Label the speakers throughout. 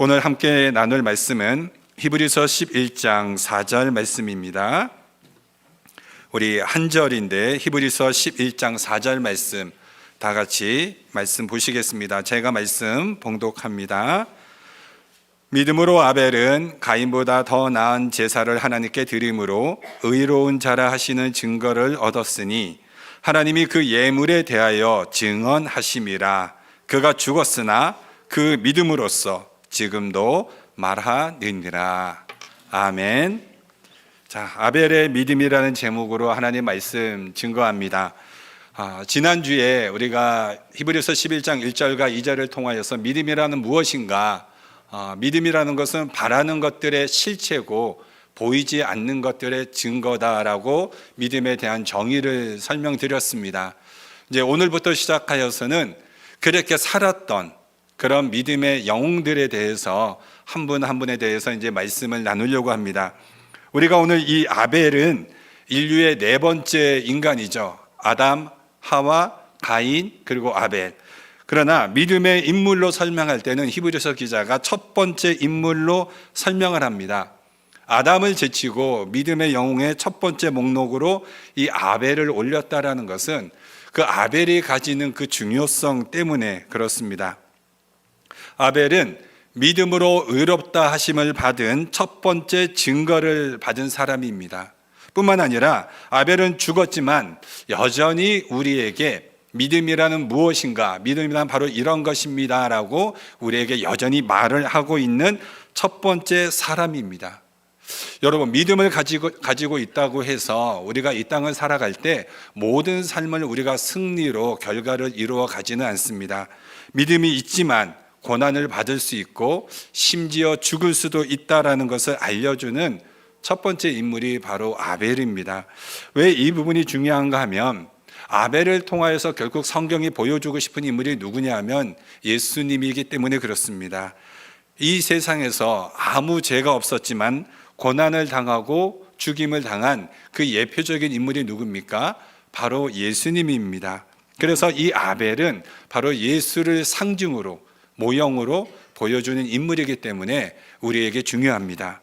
Speaker 1: 오늘 함께 나눌 말씀은 히브리서 11장 4절 말씀입니다. 우리 한 절인데 히브리서 11장 4절 말씀 다 같이 말씀 보시겠습니다. 제가 말씀 봉독합니다. 믿음으로 아벨은 가인보다 더 나은 제사를 하나님께 드림으로 의로운 자라 하시는 증거를 얻었으니 하나님이 그 예물에 대하여 증언하심이라. 그가 죽었으나 그 믿음으로써 지금도 말하느니라. 아멘. 자, 아벨의 믿음이라는 제목으로 하나님 말씀 증거합니다. 지난주에 우리가 히브리서 11장 1절과 2절을 통하여서 믿음이라는 무엇인가, 믿음이라는 것은 바라는 것들의 실체고 보이지 않는 것들의 증거다라고 믿음에 대한 정의를 설명드렸습니다. 이제 오늘부터 시작하여서는 그렇게 살았던 그런 믿음의 영웅들에 대해서 한 분 한 분에 대해서 이제 말씀을 나누려고 합니다. 우리가 오늘 이 아벨은 인류의 네 번째 인간이죠. 아담, 하와, 가인, 그리고 아벨. 그러나 믿음의 인물로 설명할 때는 히브리서 기자가 첫 번째 인물로 설명을 합니다. 아담을 제치고 믿음의 영웅의 첫 번째 목록으로 이 아벨을 올렸다라는 것은 그 아벨이 가지는 그 중요성 때문에 그렇습니다. 아벨은 믿음으로 의롭다 하심을 받은 첫 번째 증거를 받은 사람입니다. 뿐만 아니라 아벨은 죽었지만 여전히 우리에게 믿음이라는 무엇인가, 믿음이란 바로 이런 것입니다 라고 우리에게 여전히 말을 하고 있는 첫 번째 사람입니다. 여러분, 믿음을 가지고 있다고 해서 우리가 이 땅을 살아갈 때 모든 삶을 우리가 승리로 결과를 이루어 가지는 않습니다. 믿음이 있지만 고난을 받을 수 있고 심지어 죽을 수도 있다라는 것을 알려주는 첫 번째 인물이 바로 아벨입니다. 왜 이 부분이 중요한가 하면 아벨을 통하여서 결국 성경이 보여주고 싶은 인물이 누구냐 하면 예수님이기 때문에 그렇습니다. 이 세상에서 아무 죄가 없었지만 고난을 당하고 죽임을 당한 그 예표적인 인물이 누굽니까? 바로 예수님입니다. 그래서 이 아벨은 바로 예수를 상징으로 모형으로 보여주는 인물이기 때문에 우리에게 중요합니다.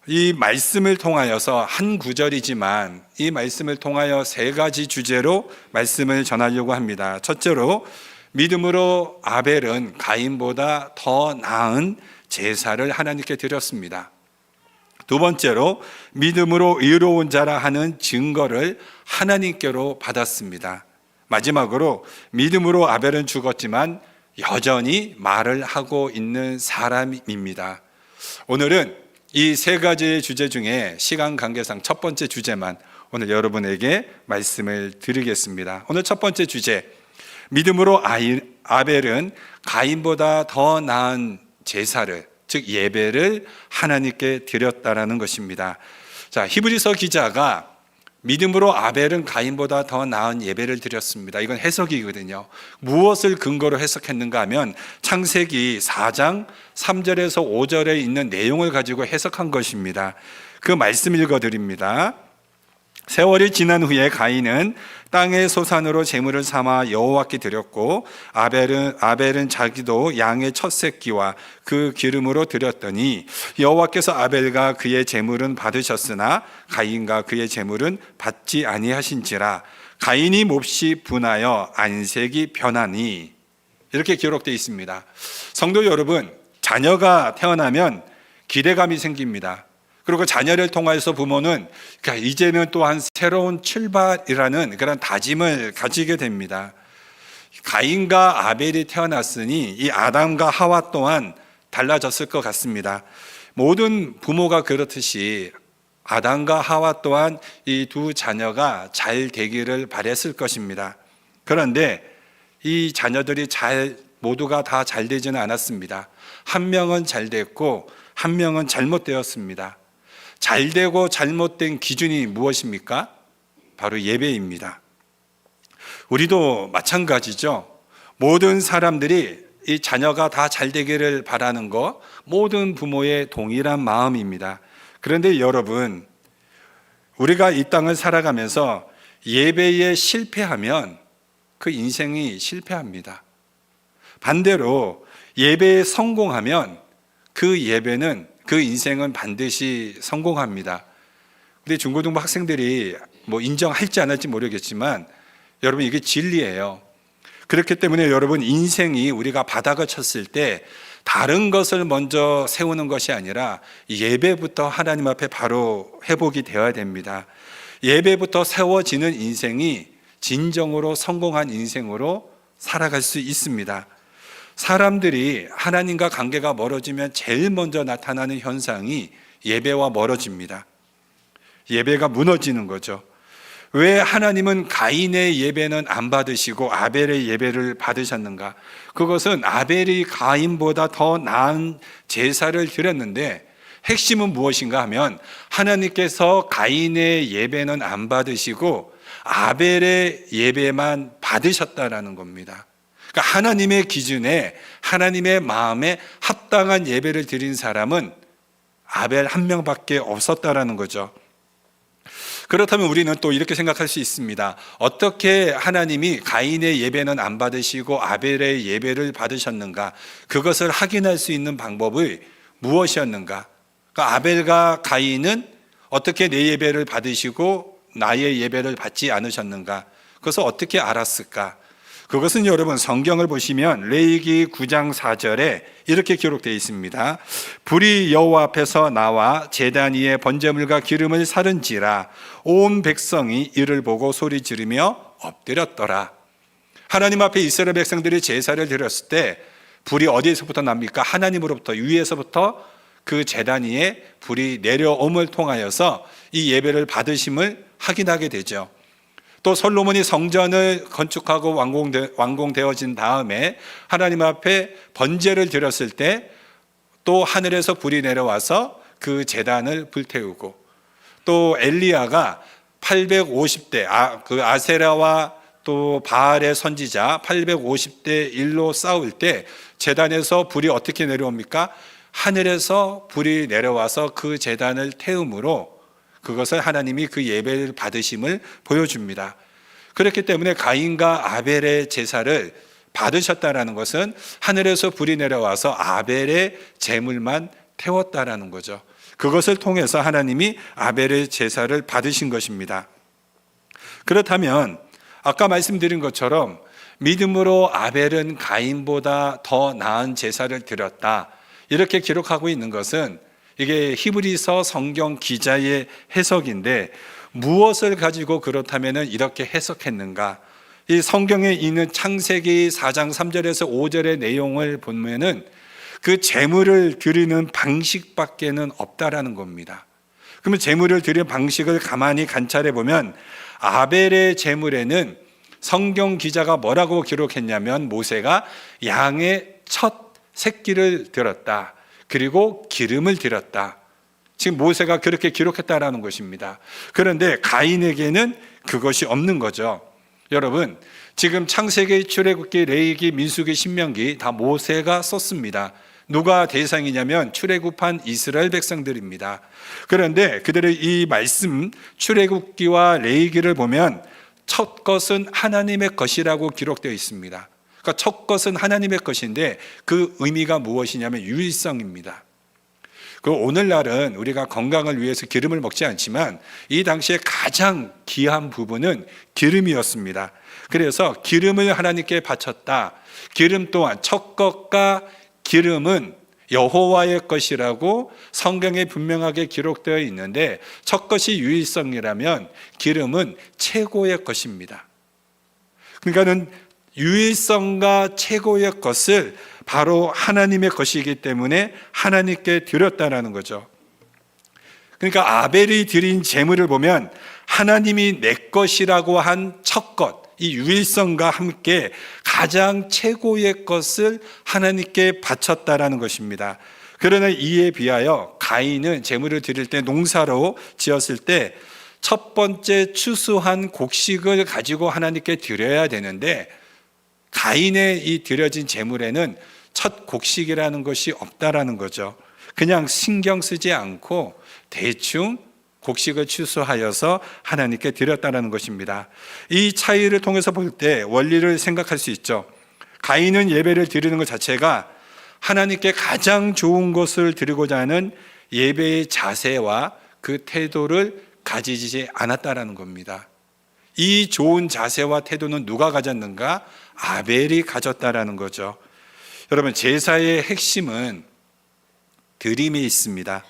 Speaker 1: 이 말씀을 통하여서 한 구절이지만 이 말씀을 통하여 세 가지 주제로 말씀을 전하려고 합니다. 첫째로 믿음으로 아벨은 가인보다 더 나은 제사를 하나님께 드렸습니다. 두 번째로 믿음으로 의로운 자라 하는 증거를 하나님께로 받았습니다. 마지막으로 믿음으로 아벨은 죽었지만 여전히 말을 하고 있는 사람입니다. 오늘은 이 세 가지의 주제 중에 시간 관계상 첫 번째 주제만 오늘 여러분에게 말씀을 드리겠습니다. 오늘 첫 번째 주제, 믿음으로 아벨은 가인보다 더 나은 제사를, 즉 예배를 하나님께 드렸다라는 것입니다. 자, 히브리서 기자가 믿음으로 아벨은 가인보다 더 나은 예배를 드렸습니다. 이건 해석이거든요. 무엇을 근거로 해석했는가 하면 창세기 4장 3절에서 5절에 있는 내용을 가지고 해석한 것입니다. 그 말씀 읽어드립니다. 세월이 지난 후에 가인은 땅의 소산으로 제물을 삼아 여호와께 드렸고 아벨은 자기도 양의 첫 새끼와 그 기름으로 드렸더니 여호와께서 아벨과 그의 제물은 받으셨으나 가인과 그의 제물은 받지 아니하신지라. 가인이 몹시 분하여 안색이 변하니. 이렇게 기록되어 있습니다. 성도 여러분, 자녀가 태어나면 기대감이 생깁니다. 그리고 자녀를 통해서 부모는 이제는 또한 새로운 출발이라는 그런 다짐을 가지게 됩니다. 가인과 아벨이 태어났으니 이 아담과 하와 또한 달라졌을 것 같습니다. 모든 부모가 그렇듯이 아담과 하와 또한 이 두 자녀가 잘 되기를 바랬을 것입니다. 그런데 이 자녀들이 모두가 다 잘 되지는 않았습니다. 한 명은 잘 됐고 한 명은 잘못되었습니다. 잘되고 잘못된 기준이 무엇입니까? 바로 예배입니다. 우리도 마찬가지죠. 모든 사람들이 이 자녀가 다 잘되기를 바라는 것, 모든 부모의 동일한 마음입니다. 그런데 여러분, 우리가 이 땅을 살아가면서 예배에 실패하면 그 인생이 실패합니다. 반대로 예배에 성공하면 그 예배는, 그 인생은 반드시 성공합니다. 근데 중고등부 학생들이 뭐 인정할지 안 할지 모르겠지만 여러분, 이게 진리예요. 그렇기 때문에 여러분, 인생이 우리가 바닥을 쳤을 때 다른 것을 먼저 세우는 것이 아니라 예배부터 하나님 앞에 바로 회복이 되어야 됩니다. 예배부터 세워지는 인생이 진정으로 성공한 인생으로 살아갈 수 있습니다. 사람들이 하나님과 관계가 멀어지면 제일 먼저 나타나는 현상이 예배와 멀어집니다. 예배가 무너지는 거죠. 왜 하나님은 가인의 예배는 안 받으시고 아벨의 예배를 받으셨는가? 그것은 아벨이 가인보다 더 나은 제사를 드렸는데 핵심은 무엇인가 하면 하나님께서 가인의 예배는 안 받으시고 아벨의 예배만 받으셨다라는 겁니다. 그러니까 하나님의 기준에, 하나님의 마음에 합당한 예배를 드린 사람은 아벨 한 명밖에 없었다라는 거죠. 그렇다면 우리는 또 이렇게 생각할 수 있습니다. 어떻게 하나님이 가인의 예배는 안 받으시고 아벨의 예배를 받으셨는가? 그것을 확인할 수 있는 방법이 무엇이었는가? 그러니까 아벨과 가인은 어떻게 내 예배를 받으시고 나의 예배를 받지 않으셨는가? 그것을 어떻게 알았을까? 그것은 여러분, 성경을 보시면 레위기 9장 4절에 이렇게 기록되어 있습니다. 불이 여호와 앞에서 나와 제단 위에 번제물과 기름을 사른지라 온 백성이 이를 보고 소리 지르며 엎드렸더라. 하나님 앞에 이스라엘 백성들이 제사를 드렸을 때 불이 어디에서부터 납니까? 하나님으로부터, 위에서부터 그 제단 위에 불이 내려옴을 통하여서 이 예배를 받으심을 확인하게 되죠. 또 솔로몬이 성전을 건축하고 완공되어진 다음에 하나님 앞에 번제를 드렸을 때 또 하늘에서 불이 내려와서 그 제단을 불태우고, 또 엘리야가 850대 그 아세라와 또 바알의 선지자 850대 1로 싸울 때 제단에서 불이 어떻게 내려옵니까? 하늘에서 불이 내려와서 그 제단을 태움으로 그것을 하나님이 그 예배를 받으심을 보여줍니다. 그렇기 때문에 가인과 아벨의 제사를 받으셨다라는 것은 하늘에서 불이 내려와서 아벨의 제물만 태웠다라는 거죠. 그것을 통해서 하나님이 아벨의 제사를 받으신 것입니다. 그렇다면 아까 말씀드린 것처럼 믿음으로 아벨은 가인보다 더 나은 제사를 드렸다, 이렇게 기록하고 있는 것은 이게 히브리서 성경 기자의 해석인데, 무엇을 가지고 그렇다면 이렇게 해석했는가? 이 성경에 있는 창세기 4장 3절에서 5절의 내용을 보면은 그 제물을 드리는 방식밖에는 없다라는 겁니다. 그러면 제물을 드리는 방식을 가만히 관찰해 보면 아벨의 제물에는 성경 기자가 뭐라고 기록했냐면, 모세가 양의 첫 새끼를 드렸다, 그리고 기름을 드렸다. 지금 모세가 그렇게 기록했다라는 것입니다. 그런데 가인에게는 그것이 없는 거죠. 여러분, 지금 창세기, 출애굽기, 레위기, 민수기, 신명기 다 모세가 썼습니다. 누가 대상이냐면 출애굽한 이스라엘 백성들입니다. 그런데 그들의 이 말씀, 출애굽기와 레위기를 보면 첫 것은 하나님의 것이라고 기록되어 있습니다. 그러니까 첫 것은 하나님의 것인데 그 의미가 무엇이냐면 유일성입니다. 그 오늘날은 우리가 건강을 위해서 기름을 먹지 않지만 이 당시에 가장 귀한 부분은 기름이었습니다. 그래서 기름을 하나님께 바쳤다. 기름 또한, 첫 것과 기름은 여호와의 것이라고 성경에 분명하게 기록되어 있는데, 첫 것이 유일성이라면 기름은 최고의 것입니다. 그러니까는 유일성과 최고의 것을 바로 하나님의 것이기 때문에 하나님께 드렸다라는 거죠. 그러니까 아벨이 드린 제물을 보면 하나님이 내 것이라고 한 첫 것, 이 유일성과 함께 가장 최고의 것을 하나님께 바쳤다라는 것입니다. 그러나 이에 비하여 가인은 제물을 드릴 때, 농사로 지었을 때 첫 번째 추수한 곡식을 가지고 하나님께 드려야 되는데, 가인의 이 드려진 제물에는 첫 곡식이라는 것이 없다라는 거죠. 그냥 신경 쓰지 않고 대충 곡식을 추수하여서 하나님께 드렸다는 것입니다. 이 차이를 통해서 볼 때 원리를 생각할 수 있죠. 가인은 예배를 드리는 것 자체가 하나님께 가장 좋은 것을 드리고자 하는 예배의 자세와 그 태도를 가지지 않았다라는 겁니다. 이 좋은 자세와 태도는 누가 가졌는가? 아벨이 가졌다라는 거죠. 여러분, 제사의 핵심은 드림이 있습니다.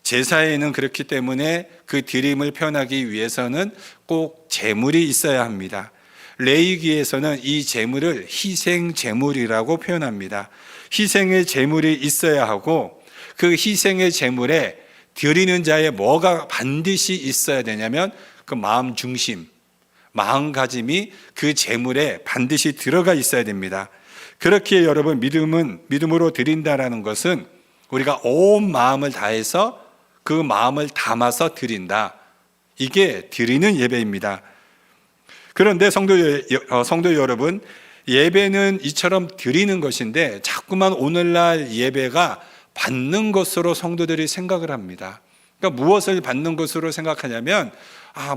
Speaker 1: 제사에는 그렇기 때문에 그 드림을 표현하기 위해서는 꼭 제물이 있어야 합니다. 레위기에서는 이 제물을 희생 제물이라고 표현합니다. 희생의 제물이 있어야 하고 그 희생의 제물에 드리는 자의 뭐가 반드시 있어야 되냐면 그 마음 중심, 마음가짐이 그 제물에 반드시 들어가 있어야 됩니다. 그렇기에 여러분, 믿음으로 드린다라는 것은 우리가 온 마음을 다해서 그 마음을 담아서 드린다. 이게 드리는 예배입니다. 그런데 성도 여러분, 예배는 이처럼 드리는 것인데 자꾸만 오늘날 예배가 받는 것으로 성도들이 생각을 합니다. 그러니까 무엇을 받는 것으로 생각하냐면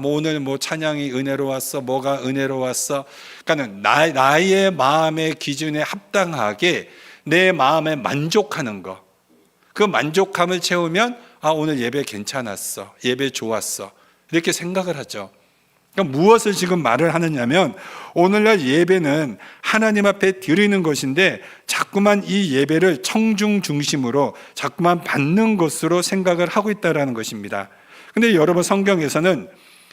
Speaker 1: 오늘 찬양이 은혜로 왔어, 뭐가 은혜로 왔어. 그러니까는 나의 마음의 기준에 합당하게 내 마음에 만족하는 것, 그 만족감을 채우면 오늘 예배 괜찮았어, 예배 좋았어, 이렇게 생각을 하죠. 그러니까 무엇을 지금 말을 하느냐면 오늘날 예배는 하나님 앞에 드리는 것인데 자꾸만 이 예배를 청중 중심으로 자꾸만 받는 것으로 생각을 하고 있다는 것입니다. 근데 여러분, 성경에서는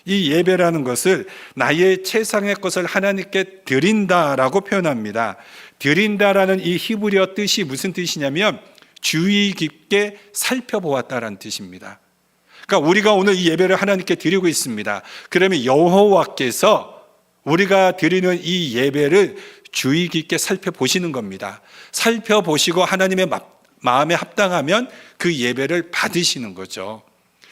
Speaker 1: 이 예배라는 것을 나의 최상의 것을 하나님께 드린다라고 표현합니다. 드린다라는 이 히브리어 뜻이 무슨 뜻이냐면 주의 깊게 살펴보았다라는 뜻입니다. 그러니까 우리가 오늘 이 예배를 하나님께 드리고 있습니다. 그러면 여호와께서 우리가 드리는 이 예배를 주의 깊게 살펴보시는 겁니다. 살펴보시고 하나님의 마음에 합당하면 그 예배를 받으시는 거죠.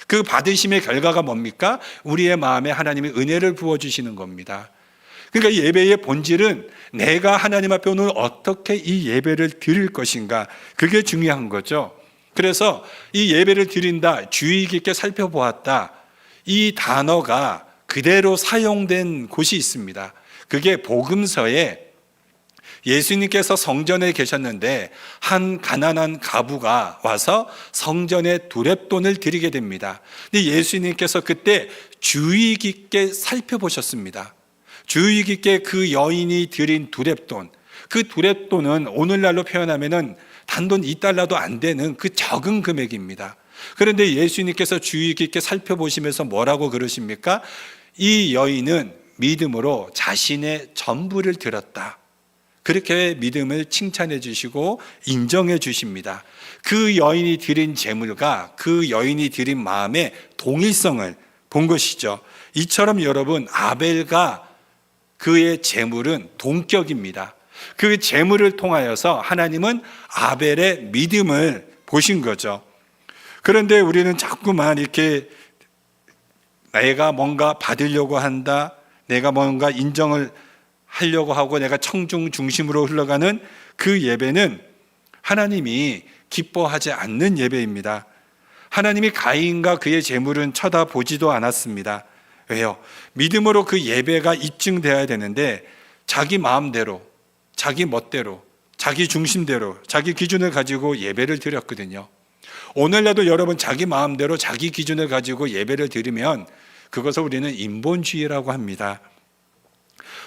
Speaker 1: 그 받으심의 결과가 뭡니까? 우리의 마음에 하나님의 은혜를 부어주시는 겁니다. 그러니까 이 예배의 본질은 내가 하나님 앞에 오늘 어떻게 이 예배를 드릴 것인가, 그게 중요한 거죠. 그래서 이 예배를 드린다, 주의 깊게 살펴보았다, 이 단어가 그대로 사용된 곳이 있습니다. 그게 복음서에 예수님께서 성전에 계셨는데 한 가난한 가부가 와서 성전에 두렙돈을 드리게 됩니다. 근데 예수님께서 그때 주의 깊게 살펴보셨습니다. 주의 깊게 그 여인이 드린 두렙돈, 그 두렙돈은 오늘날로 표현하면은 단돈 2달러도 안 되는 그 적은 금액입니다. 그런데 예수님께서 주의 깊게 살펴보시면서 뭐라고 그러십니까? 이 여인은 믿음으로 자신의 전부를 드렸다. 그렇게 믿음을 칭찬해 주시고 인정해 주십니다. 그 여인이 드린 제물과 그 여인이 드린 마음의 동일성을 본 것이죠. 이처럼 여러분, 아벨과 그의 제물은 동격입니다. 그 제물을 통하여서 하나님은 아벨의 믿음을 보신 거죠. 그런데 우리는 자꾸만 이렇게 내가 뭔가 받으려고 한다, 내가 뭔가 인정을 하려고 하고 내가 청중 중심으로 흘러가는 그 예배는 하나님이 기뻐하지 않는 예배입니다. 하나님이 가인과 그의 제물은 쳐다보지도 않았습니다. 왜요? 믿음으로 그 예배가 입증되어야 되는데 자기 마음대로, 자기 멋대로, 자기 중심대로, 자기 기준을 가지고 예배를 드렸거든요. 오늘날도 여러분, 자기 마음대로 자기 기준을 가지고 예배를 드리면 그것을 우리는 인본주의라고 합니다.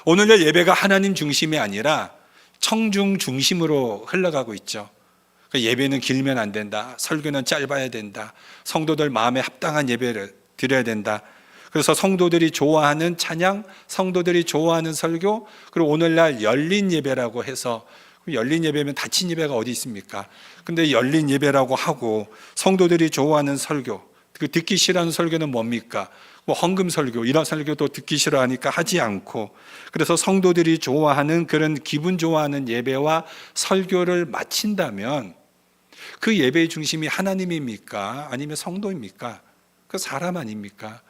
Speaker 1: 오늘날 예배가 하나님 중심이 아니라 청중 중심으로 흘러가고 있죠. 예배는 길면 안 된다, 설교는 짧아야 된다, 성도들 마음에 합당한 예배를 드려야 된다. 그래서 성도들이 좋아하는 찬양, 성도들이 좋아하는 설교, 그리고 오늘날 열린 예배라고 해서, 열린 예배면 닫힌 예배가 어디 있습니까? 근데 열린 예배라고 하고 성도들이 좋아하는 설교, 그 듣기 싫어하는 설교는 뭡니까? 헌금 설교, 이런 설교도 듣기 싫어하니까 하지 않고, 그래서 성도들이 좋아하는 그런 기분 좋아하는 예배와 설교를 마친다면 그 예배의 중심이 하나님입니까? 아니면 성도입니까? 그 사람 아닙니까?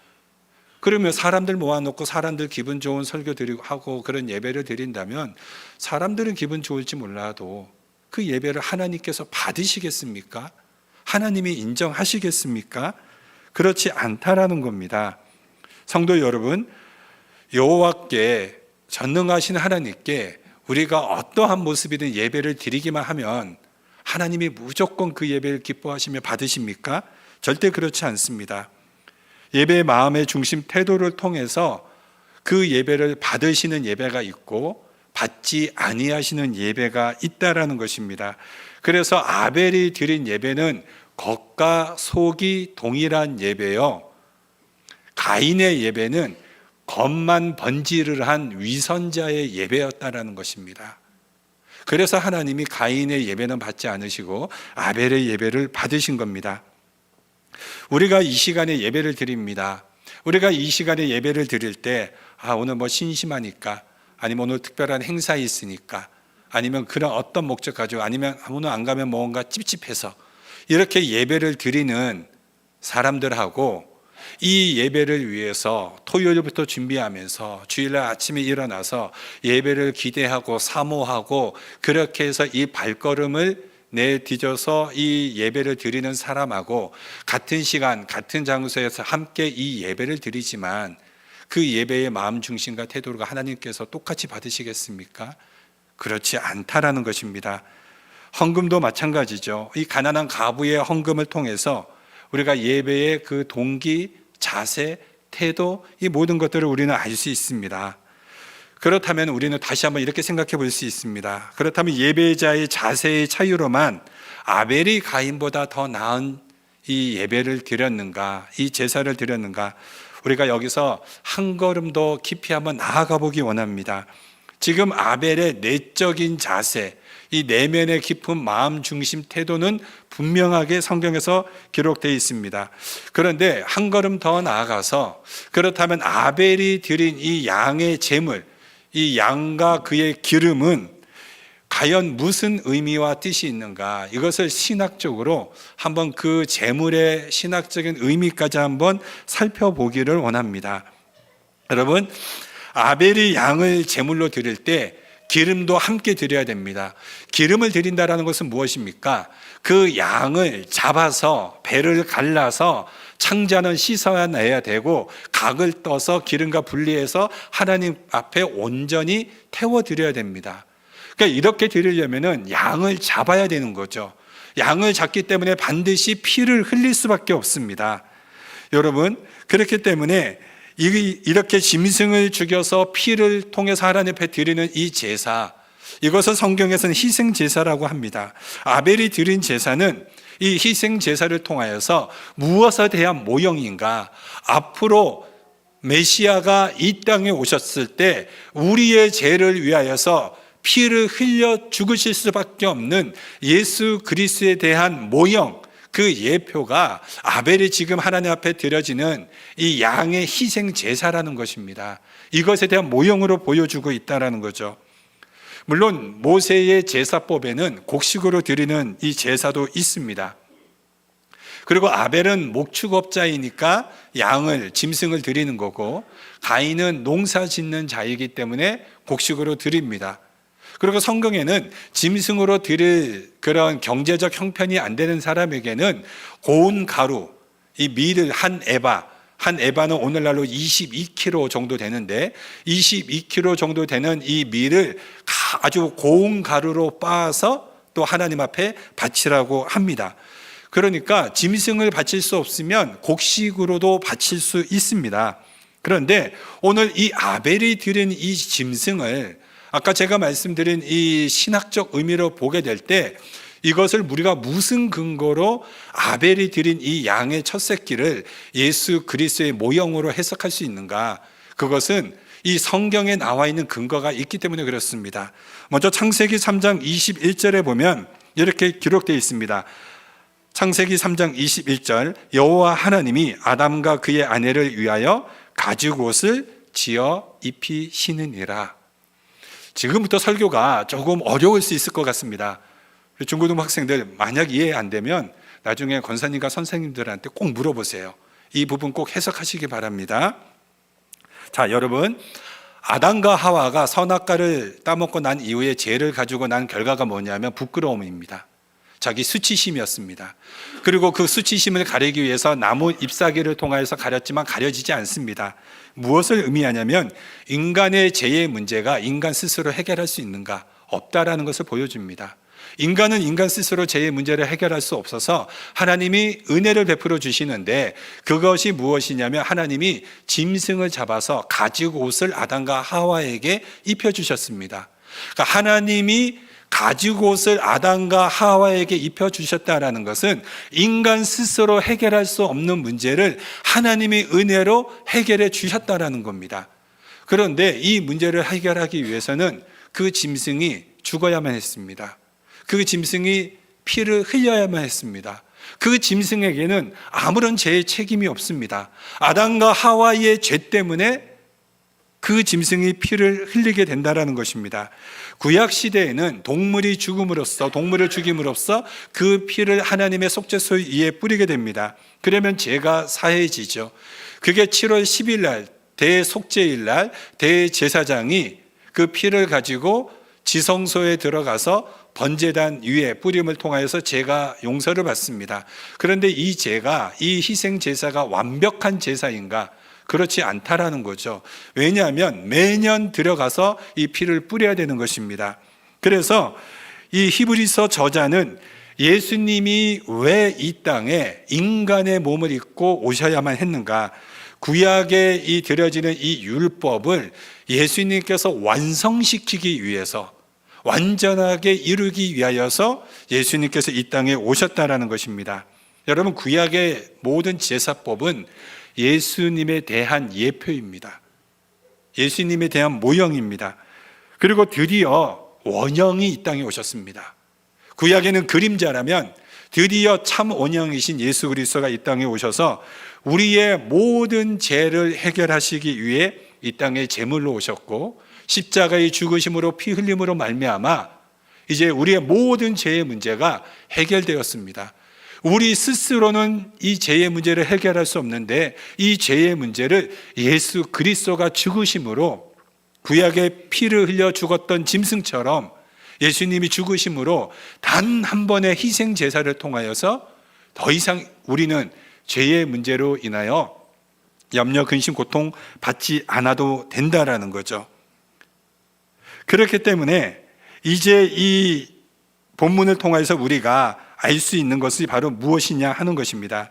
Speaker 1: 그러면 사람들 모아놓고 사람들 기분 좋은 설교 드리고 하고 그런 예배를 드린다면 사람들은 기분 좋을지 몰라도 그 예배를 하나님께서 받으시겠습니까? 하나님이 인정하시겠습니까? 그렇지 않다라는 겁니다. 성도 여러분, 여호와께, 전능하신 하나님께 우리가 어떠한 모습이든 예배를 드리기만 하면 하나님이 무조건 그 예배를 기뻐하시며 받으십니까? 절대 그렇지 않습니다. 예배의 마음의 중심 태도를 통해서 그 예배를 받으시는 예배가 있고 받지 아니하시는 예배가 있다라는 것입니다. 그래서 아벨이 드린 예배는 겉과 속이 동일한 예배요, 가인의 예배는 겉만 번지를 한 위선자의 예배였다라는 것입니다. 그래서 하나님이 가인의 예배는 받지 않으시고 아벨의 예배를 받으신 겁니다. 우리가 이 시간에 예배를 드립니다. 우리가 이 시간에 예배를 드릴 때 오늘 뭐 심심하니까, 아니면 오늘 특별한 행사 있으니까, 아니면 그런 어떤 목적 가지고, 아니면 오늘 안 가면 뭔가 찝찝해서 이렇게 예배를 드리는 사람들하고, 이 예배를 위해서 토요일부터 준비하면서 주일날 아침에 일어나서 예배를 기대하고 사모하고 그렇게 해서 이 발걸음을 내디뎌서 이 예배를 드리는 사람하고 같은 시간 같은 장소에서 함께 이 예배를 드리지만 그 예배의 마음 중심과 태도가 하나님께서 똑같이 받으시겠습니까? 그렇지 않다라는 것입니다. 헌금도 마찬가지죠. 이 가난한 가부의 헌금을 통해서 우리가 예배의 그 동기, 자세, 태도, 이 모든 것들을 우리는 알 수 있습니다. 그렇다면 우리는 다시 한번 이렇게 생각해 볼 수 있습니다. 그렇다면 예배자의 자세의 차이로만 아벨이 가인보다 더 나은 이 예배를 드렸는가, 이 제사를 드렸는가, 우리가 여기서 한 걸음 더 깊이 한번 나아가 보기 원합니다. 지금 아벨의 내적인 자세, 이 내면의 깊은 마음 중심 태도는 분명하게 성경에서 기록되어 있습니다. 그런데 한 걸음 더 나아가서, 그렇다면 아벨이 드린 이 양의 제물, 이 양과 그의 기름은 과연 무슨 의미와 뜻이 있는가, 이것을 신학적으로 한번 그 제물의 신학적인 의미까지 한번 살펴보기를 원합니다. 여러분, 아벨이 양을 제물로 드릴 때 기름도 함께 드려야 됩니다. 기름을 드린다는 것은 무엇입니까? 그 양을 잡아서 배를 갈라서 창자는 씻어내야 되고 각을 떠서 기름과 분리해서 하나님 앞에 온전히 태워드려야 됩니다. 그러니까 이렇게 드리려면 양을 잡아야 되는 거죠. 양을 잡기 때문에 반드시 피를 흘릴 수밖에 없습니다. 여러분, 그렇기 때문에 이렇게 짐승을 죽여서 피를 통해서 하나님 앞에 드리는 이 제사, 이것을 성경에서는 희생 제사라고 합니다. 아벨이 드린 제사는 이 희생 제사를 통하여서 무엇에 대한 모형인가, 앞으로 메시아가 이 땅에 오셨을 때 우리의 죄를 위하여서 피를 흘려 죽으실 수밖에 없는 예수 그리스도에 대한 모형, 그 예표가 아벨이 지금 하나님 앞에 드려지는 이 양의 희생 제사라는 것입니다. 이것에 대한 모형으로 보여주고 있다는 거죠. 물론 모세의 제사법에는 곡식으로 드리는 이 제사도 있습니다. 그리고 아벨은 목축업자이니까 양을, 짐승을 드리는 거고, 가인은 농사 짓는 자이기 때문에 곡식으로 드립니다. 그리고 성경에는 짐승으로 드릴 그런 경제적 형편이 안 되는 사람에게는 고운 가루, 이 밀을 한 에바는 오늘날로 22kg 정도 되는데 22kg 정도 되는 이 밀을 아주 고운 가루로 빻아서 또 하나님 앞에 바치라고 합니다. 그러니까 짐승을 바칠 수 없으면 곡식으로도 바칠 수 있습니다. 그런데 오늘 이 아벨이 드린 이 짐승을 아까 제가 말씀드린 이 신학적 의미로 보게 될 때 이것을 우리가 무슨 근거로 아벨이 드린 이 양의 첫 새끼를 예수 그리스도의 모형으로 해석할 수 있는가? 그것은 이 성경에 나와 있는 근거가 있기 때문에 그렇습니다. 먼저 창세기 3장 21절에 보면 이렇게 기록되어 있습니다. 창세기 3장 21절, 여호와 하나님이 아담과 그의 아내를 위하여 가죽옷을 지어 입히시느니라. 지금부터 설교가 조금 어려울 수 있을 것 같습니다. 중고등부 학생들 만약 이해 안 되면 나중에 권사님과 선생님들한테 꼭 물어보세요. 이 부분 꼭 해석하시기 바랍니다. 자, 여러분, 아담과 하와가 선악과를 따먹고 난 이후에 죄를 가지고 난 결과가 뭐냐면 부끄러움입니다. 자기 수치심이었습니다. 그리고 그 수치심을 가리기 위해서 나무 잎사귀를 통하여서 가렸지만 가려지지 않습니다. 무엇을 의미하냐면 인간의 죄의 문제가 인간 스스로 해결할 수 있는가? 없다라는 것을 보여줍니다. 인간은 인간 스스로 죄의 문제를 해결할 수 없어서 하나님이 은혜를 베풀어 주시는데, 그것이 무엇이냐면 하나님이 짐승을 잡아서 가죽 옷을 아담과 하와에게 입혀주셨습니다. 그러니까 하나님이 가죽 옷을 아담과 하와에게 입혀주셨다라는 것은 인간 스스로 해결할 수 없는 문제를 하나님이 은혜로 해결해 주셨다라는 겁니다. 그런데 이 문제를 해결하기 위해서는 그 짐승이 죽어야만 했습니다. 그 짐승이 피를 흘려야만 했습니다. 그 짐승에게는 아무런 죄의 책임이 없습니다. 아담과 하와의 죄 때문에 그 짐승이 피를 흘리게 된다는 것입니다. 구약 시대에는 동물을 죽임으로써 그 피를 하나님의 속죄소 위에 뿌리게 됩니다. 그러면 죄가 사해지죠. 그게 7월 10일 날 대속죄일 날 대제사장이 그 피를 가지고 지성소에 들어가서 번제단 위에 뿌림을 통하여서 죄가 용서를 받습니다. 그런데 이 희생 제사가 완벽한 제사인가? 그렇지 않다라는 거죠. 왜냐하면 매년 들어가서 이 피를 뿌려야 되는 것입니다. 그래서 이 히브리서 저자는 예수님이 왜 이 땅에 인간의 몸을 입고 오셔야만 했는가? 구약에 이 드려지는 이 율법을 예수님께서 완성시키기 위해서, 완전하게 이루기 위하여서 예수님께서 이 땅에 오셨다라는 것입니다. 여러분, 구약의 모든 제사법은 예수님에 대한 예표입니다. 예수님에 대한 모형입니다. 그리고 드디어 원형이 이 땅에 오셨습니다. 구약에는 그림자라면 드디어 참 원형이신 예수 그리스도가 이 땅에 오셔서 우리의 모든 죄를 해결하시기 위해 이 땅에 제물로 오셨고, 십자가의 죽으심으로 피 흘림으로 말미암아 이제 우리의 모든 죄의 문제가 해결되었습니다. 우리 스스로는 이 죄의 문제를 해결할 수 없는데 이 죄의 문제를 예수 그리스도가 죽으심으로, 구약에 피를 흘려 죽었던 짐승처럼 예수님이 죽으심으로 단 한 번의 희생 제사를 통하여서 더 이상 우리는 죄의 문제로 인하여 염려, 근심, 고통 받지 않아도 된다라는 거죠. 그렇기 때문에 이제 이 본문을 통해서 우리가 알 수 있는 것이 바로 무엇이냐 하는 것입니다.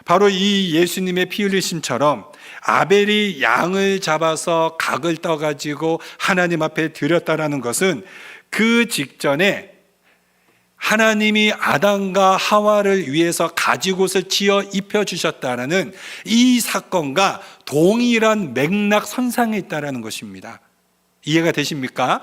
Speaker 1: 바로 이 예수님의 피 흘리심처럼 아벨이 양을 잡아서 각을 떠가지고 하나님 앞에 드렸다라는 것은 그 직전에 하나님이 아담과 하와를 위해서 가죽옷을 지어 입혀주셨다라는 이 사건과 동일한 맥락 선상에 있다라는 것입니다. 이해가 되십니까?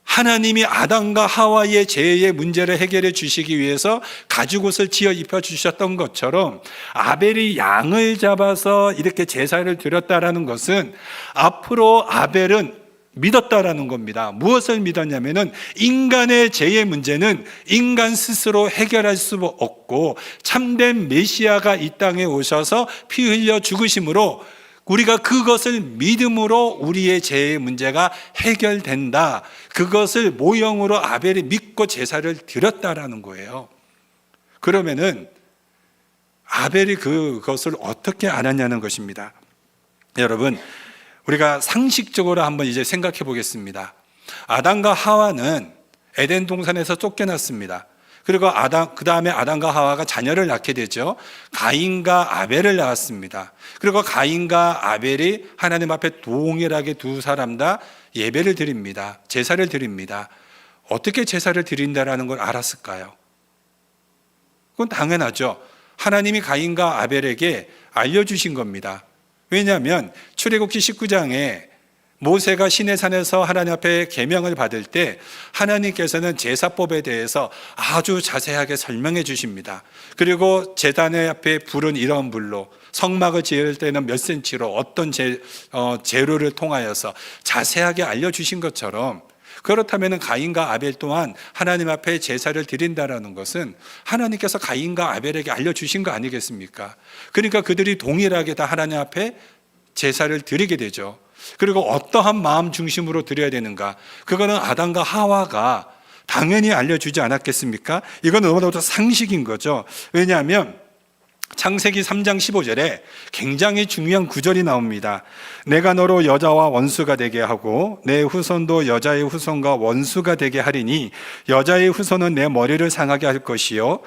Speaker 1: 하나님이 아담과 하와의 죄의 문제를 해결해 주시기 위해서 가죽옷을 지어 입혀주셨던 것처럼 아벨이 양을 잡아서 이렇게 제사를 드렸다라는 것은 앞으로 아벨은 믿었다라는 겁니다. 무엇을 믿었냐면은 인간의 죄의 문제는 인간 스스로 해결할 수 없고 참된 메시아가 이 땅에 오셔서 피 흘려 죽으심으로 우리가 그것을 믿음으로 우리의 죄의 문제가 해결된다. 그것을 모형으로 아벨이 믿고 제사를 드렸다라는 거예요. 그러면은 아벨이 그것을 어떻게 알았냐는 것입니다. 여러분, 우리가 상식적으로 한번 이제 생각해 보겠습니다. 아담과 하와는 에덴 동산에서 쫓겨났습니다. 그리고 그 다음에 아담과 하와가 자녀를 낳게 되죠. 가인과 아벨을 낳았습니다. 그리고 가인과 아벨이 하나님 앞에 동일하게 두 사람 다 예배를 드립니다. 제사를 드립니다. 어떻게 제사를 드린다라는 걸 알았을까요? 그건 당연하죠. 하나님이 가인과 아벨에게 알려주신 겁니다. 왜냐하면 출애굽기 19장에 모세가 시내산에서 하나님 앞에 계명을 받을 때 하나님께서는 제사법에 대해서 아주 자세하게 설명해 주십니다. 그리고 제단 앞에 불은 이런 불로, 성막을 지을 때는 몇 센치로 어떤 재료를 통하여서 자세하게 알려주신 것처럼, 그렇다면 가인과 아벨 또한 하나님 앞에 제사를 드린다라는 것은 하나님께서 가인과 아벨에게 알려주신 거 아니겠습니까? 그러니까 그들이 동일하게 다 하나님 앞에 제사를 드리게 되죠. 그리고 어떠한 마음 중심으로 드려야 되는가? 그거는 아담과 하와가 당연히 알려주지 않았겠습니까? 이건 너무나도 상식인 거죠. 왜냐하면 창세기 3장 15절에 굉장히 중요한 구절이 나옵니다. 내가 너로 여자와 원수가 되게 하고 내 후손도 여자의 후손과 원수가 되게 하리니 여자의 후손은 내 머리를 상하게 할 것이요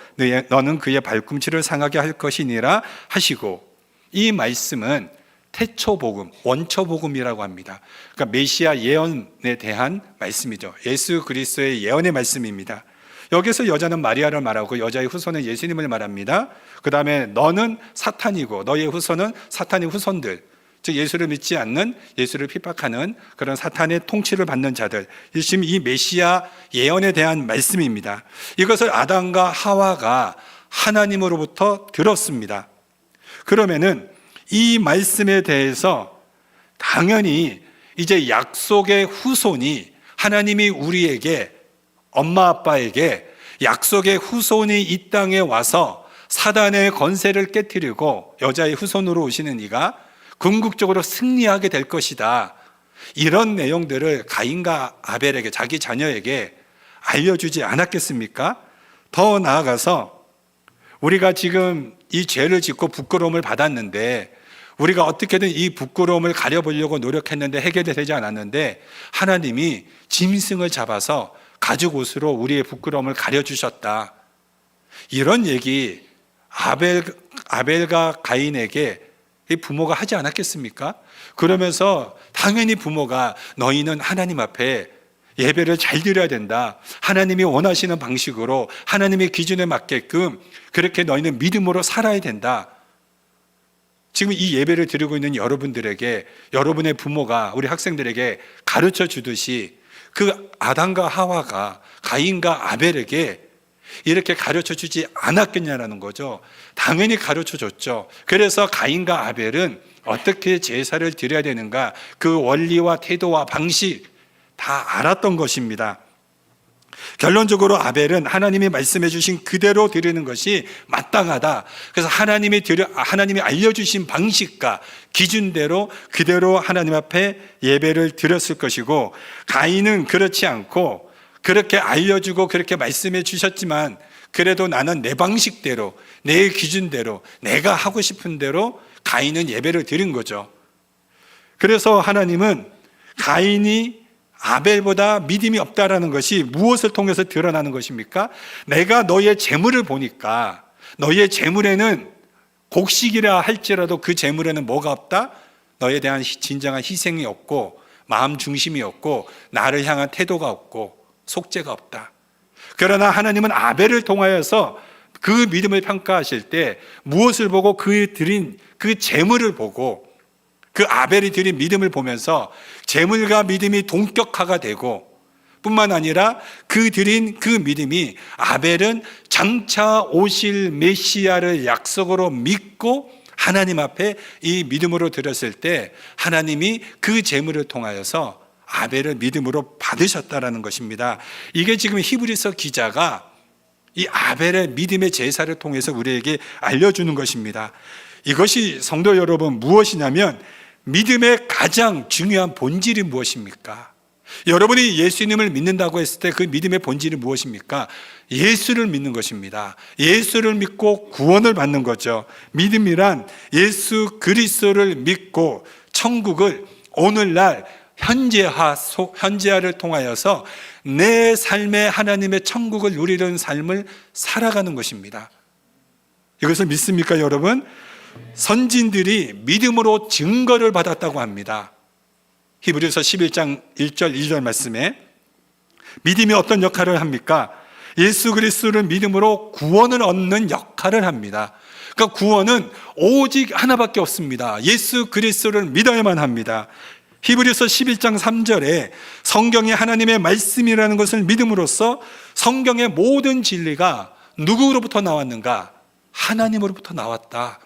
Speaker 1: 너는 그의 발꿈치를 상하게 할 것이니라 하시고, 이 말씀은 태초복음, 원초복음이라고 합니다. 그러니까 메시아 예언에 대한 말씀이죠. 예수 그리스도의 예언의 말씀입니다. 여기서 여자는 마리아를 말하고 여자의 후손은 예수님을 말합니다. 그 다음에 너는 사탄이고 너의 후손은 사탄의 후손들, 즉 예수를 믿지 않는, 예수를 핍박하는 그런 사탄의 통치를 받는 자들, 지금 이 메시아 예언에 대한 말씀입니다. 이것을 아담과 하와가 하나님으로부터 들었습니다. 그러면은 이 말씀에 대해서 당연히 이제 약속의 후손이, 하나님이 우리에게, 엄마 아빠에게 약속의 후손이 이 땅에 와서 사단의 권세를 깨뜨리고 여자의 후손으로 오시는 이가 궁극적으로 승리하게 될 것이다, 이런 내용들을 가인과 아벨에게, 자기 자녀에게 알려주지 않았겠습니까? 더 나아가서 우리가 지금 이 죄를 짓고 부끄러움을 받았는데, 우리가 어떻게든 이 부끄러움을 가려보려고 노력했는데 해결이 되지 않았는데 하나님이 짐승을 잡아서 가죽옷으로 우리의 부끄러움을 가려주셨다, 이런 얘기 아벨과 가인에게 부모가 하지 않았겠습니까? 그러면서 당연히 부모가 너희는 하나님 앞에 예배를 잘 드려야 된다, 하나님이 원하시는 방식으로 하나님의 기준에 맞게끔 그렇게 너희는 믿음으로 살아야 된다. 지금 이 예배를 드리고 있는 여러분들에게, 여러분의 부모가 우리 학생들에게 가르쳐 주듯이 그 아담과 하와가 가인과 아벨에게 이렇게 가르쳐 주지 않았겠냐라는 거죠. 당연히 가르쳐 줬죠. 그래서 가인과 아벨은 어떻게 제사를 드려야 되는가, 그 원리와 태도와 방식 다 알았던 것입니다. 결론적으로 아벨은 하나님이 말씀해 주신 그대로 드리는 것이 마땅하다. 그래서 하나님이 알려주신 방식과 기준대로 그대로 하나님 앞에 예배를 드렸을 것이고, 가인은 그렇지 않고 그렇게 알려주고 그렇게 말씀해 주셨지만 그래도 나는 내 방식대로, 내 기준대로, 내가 하고 싶은 대로 가인은 예배를 드린 거죠. 그래서 하나님은 가인이 아벨보다 믿음이 없다라는 것이 무엇을 통해서 드러나는 것입니까? 내가 너의 재물을 보니까 너의 재물에는 곡식이라 할지라도 그 재물에는 뭐가 없다? 너에 대한 진정한 희생이 없고 마음 중심이 없고 나를 향한 태도가 없고 속죄가 없다. 그러나 하나님은 아벨을 통하여서 그 믿음을 평가하실 때 무엇을 보고 그 드린 그 재물을 보고, 그 아벨이 드린 믿음을 보면서 재물과 믿음이 동격화가 되고, 뿐만 아니라 그 드린 그 믿음이 아벨은 장차 오실 메시아를 약속으로 믿고 하나님 앞에 이 믿음으로 드렸을 때 하나님이 그 재물을 통하여서 아벨을 믿음으로 받으셨다라는 것입니다. 이게 지금 히브리서 기자가 이 아벨의 믿음의 제사를 통해서 우리에게 알려주는 것입니다. 이것이 성도 여러분 무엇이냐면, 믿음의 가장 중요한 본질이 무엇입니까? 여러분이 예수님을 믿는다고 했을 때 그 믿음의 본질이 무엇입니까? 예수를 믿는 것입니다. 예수를 믿고 구원을 받는 거죠. 믿음이란 예수 그리스도를 믿고 천국을 오늘날 현재화를 통하여서 내 삶에 하나님의 천국을 누리는 삶을 살아가는 것입니다. 이것을 믿습니까, 여러분? 선진들이 믿음으로 증거를 받았다고 합니다. 히브리서 11장 1절 2절 말씀에 믿음이 어떤 역할을 합니까? 예수 그리스도를 믿음으로 구원을 얻는 역할을 합니다. 그러니까 구원은 오직 하나밖에 없습니다. 예수 그리스도를 믿어야만 합니다. 히브리서 11장 3절에 성경이 하나님의 말씀이라는 것을 믿음으로써 성경의 모든 진리가 누구로부터 나왔는가? 하나님으로부터 나왔다.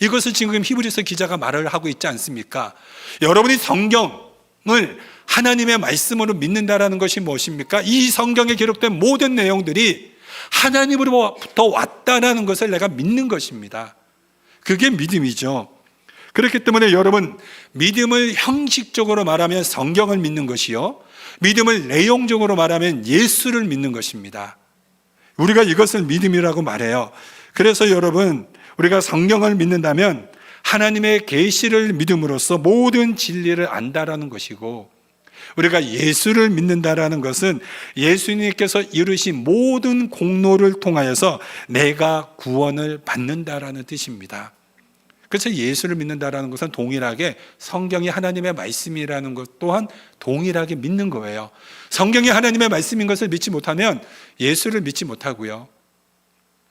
Speaker 1: 이것을 지금 히브리서 기자가 말을 하고 있지 않습니까? 여러분이 성경을 하나님의 말씀으로 믿는다라는 것이 무엇입니까? 이 성경에 기록된 모든 내용들이 하나님으로부터 왔다라는 것을 내가 믿는 것입니다. 그게 믿음이죠. 그렇기 때문에 여러분, 믿음을 형식적으로 말하면 성경을 믿는 것이요, 믿음을 내용적으로 말하면 예수를 믿는 것입니다. 우리가 이것을 믿음이라고 말해요. 그래서 여러분, 우리가 성경을 믿는다면 하나님의 계시를 믿음으로써 모든 진리를 안다라는 것이고, 우리가 예수를 믿는다라는 것은 예수님께서 이루신 모든 공로를 통하여서 내가 구원을 받는다라는 뜻입니다. 그래서 예수를 믿는다라는 것은 동일하게 성경이 하나님의 말씀이라는 것 또한 동일하게 믿는 거예요. 성경이 하나님의 말씀인 것을 믿지 못하면 예수를 믿지 못하고요,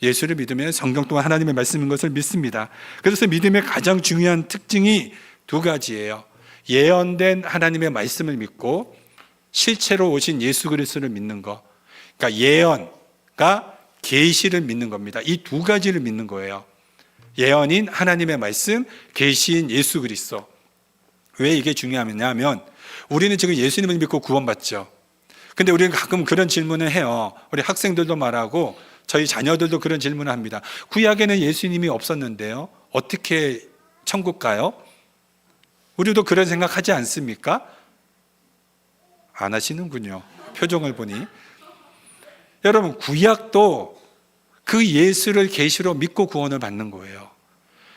Speaker 1: 예수를 믿으면 성경 또한 하나님의 말씀인 것을 믿습니다. 그래서 믿음의 가장 중요한 특징이 두 가지예요. 예언된 하나님의 말씀을 믿고 실체로 오신 예수 그리스도를 믿는 것. 그러니까 예언과 계시를 믿는 겁니다. 이 두 가지를 믿는 거예요. 예언인 하나님의 말씀, 계시인 예수 그리스도. 왜 이게 중요하냐면 우리는 지금 예수님을 믿고 구원받죠. 근데 우리는 가끔 그런 질문을 해요. 우리 학생들도 말하고 저희 자녀들도 그런 질문을 합니다. 구약에는 예수님이 없었는데요, 어떻게 천국 가요? 우리도 그런 생각하지 않습니까? 안 하시는군요, 표정을 보니. 여러분, 구약도 그 예수를 계시로 믿고 구원을 받는 거예요.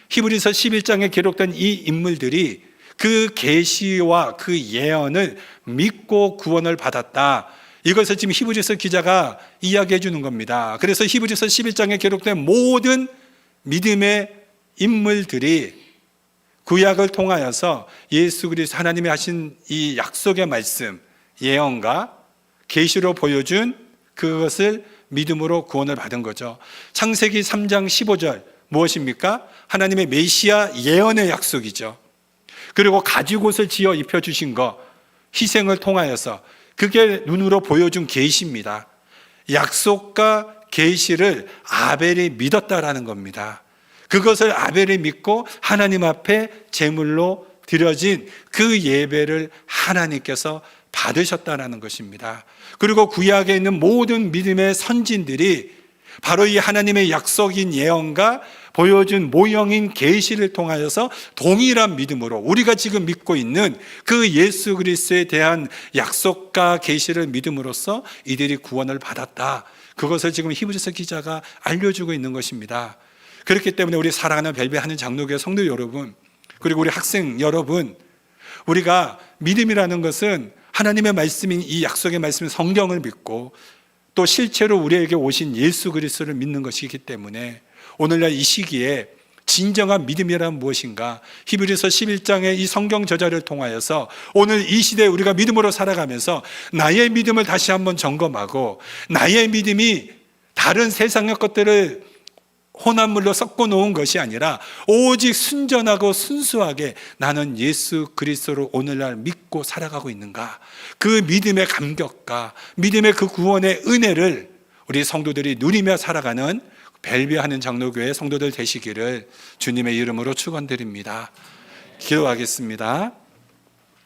Speaker 1: 히브리서 11장에 기록된 이 인물들이 그 계시와 그 예언을 믿고 구원을 받았다. 이것을 지금 히브리서 기자가 이야기해 주는 겁니다. 그래서 히브리서 11장에 기록된 모든 믿음의 인물들이 구약을 통하여서 예수 그리스도 하나님이 하신 이 약속의 말씀, 예언과 계시로 보여준 그것을 믿음으로 구원을 받은 거죠. 창세기 3장 15절 무엇입니까? 하나님의 메시아 예언의 약속이죠. 그리고 가죽옷을 지어 입혀주신 것, 희생을 통하여서 그게 눈으로 보여준 계시입니다. 약속과 계시를 아벨이 믿었다라는 겁니다. 그것을 아벨이 믿고 하나님 앞에 제물로 드려진 그 예배를 하나님께서 받으셨다라는 것입니다. 그리고 구약에 있는 모든 믿음의 선진들이 바로 이 하나님의 약속인 예언과 보여준 모형인 계시를 통하여서 동일한 믿음으로 우리가 지금 믿고 있는 그 예수 그리스도에 대한 약속과 계시를 믿음으로써 이들이 구원을 받았다. 그것을 지금 히브리서 기자가 알려주고 있는 것입니다. 그렇기 때문에 우리 사랑하는 벨벳하는 장로교회 성도 여러분, 그리고 우리 학생 여러분, 우리가 믿음이라는 것은 하나님의 말씀인 이 약속의 말씀인 성경을 믿고 또 실제로 우리에게 오신 예수 그리스도를 믿는 것이기 때문에 오늘날 이 시기에 진정한 믿음이란 무엇인가? 히브리서 11장의 이 성경 저자를 통하여서 오늘 이 시대에 우리가 믿음으로 살아가면서 나의 믿음을 다시 한번 점검하고 나의 믿음이 다른 세상의 것들을 혼합물로 섞어 놓은 것이 아니라 오직 순전하고 순수하게 나는 예수 그리스도를 오늘날 믿고 살아가고 있는가? 그 믿음의 감격과 믿음의 그 구원의 은혜를 우리 성도들이 누리며 살아가는 벨벳하는 장로교회 성도들 되시기를 주님의 이름으로 축원드립니다. 기도하겠습니다.